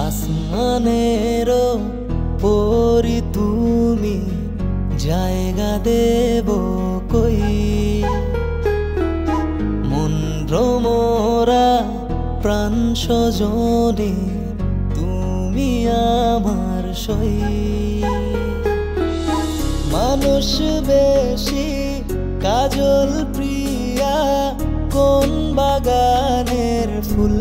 আসমানেরও পরি তুমি, জায়গা দেব কই। মন ভ্রমরা প্রাণ সজনে, তুমি আমার সই। মানুষ বেশি কাজল প্রিয়া, কোন বাগানের ফুল।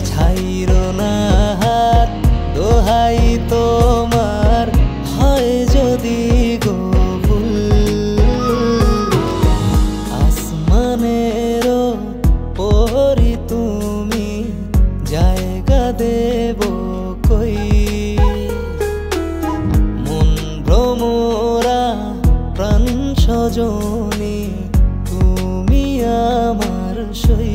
ছাইরো না হাত, দোহাই তোমার, হয় যদি গো ভুল। আসমানেরও পরি তুমি, জায়গা দেব কই। মন ভ্রমরা প্রাণ সজনে, তুমি আমার সই।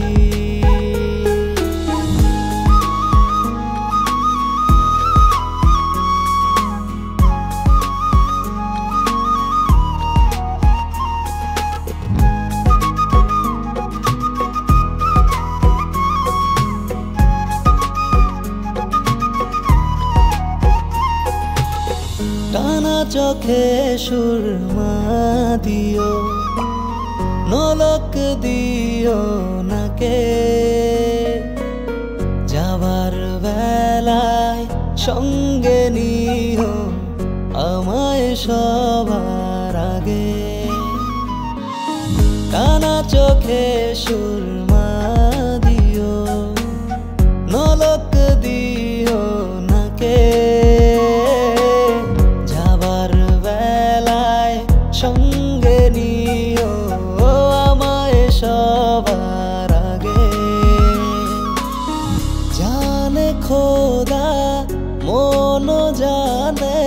টানা চোখে সুরমা দিও, নলক দিও নাকে। যাবার বেলায় সঙ্গে নিও আমায় সবার আগে। টানা চোখে সুরমা দিও, নলক দিও নাকে। সঙ্গে নিও আমায় সবার আগে। জানে খোদা মন জানে,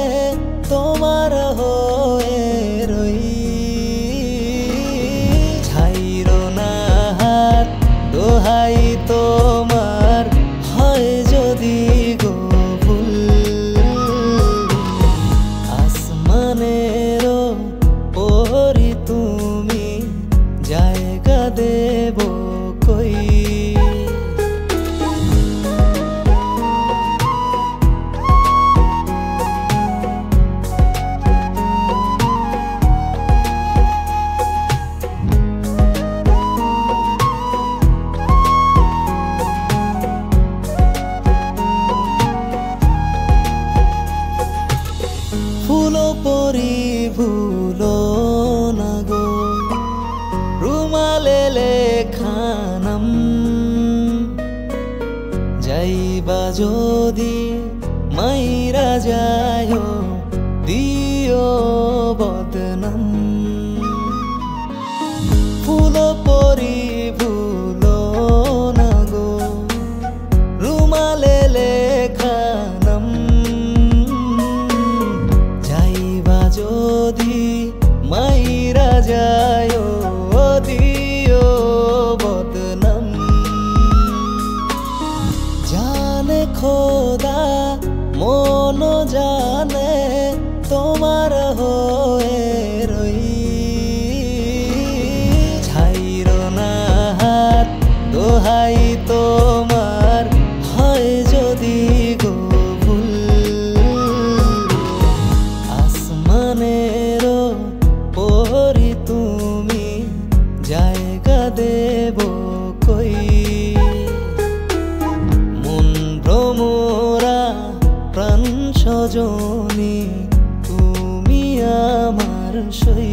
তোমার হয়ে রই। ছাইরো না হাত, দোহাই তোমার, হয় যদি গো ভুল। আসমানেরও পরি তুমি, জায়গা দেব কই। ফুলো পরি ভুলো না গো, রুমালে লেখা নাম। যাইবা যদি মাইরা যায়, দিও বদনাম। ফুলো পরি ভুলো না গো, রুমালে লেখা নাম। যাইবা যদি মাইরা যায়, দিও বদনাম। জানে খোদা মন জানে, তোমার হয়ে রই। ছাইরো না হাত, দোহাই তোমার, হয় যদি গো ভুল। আসমানেরও পরি তুমি, জায়গা দেব কই। মন ভ্রমরা প্রাণ সজনে, তুমি আমার সই।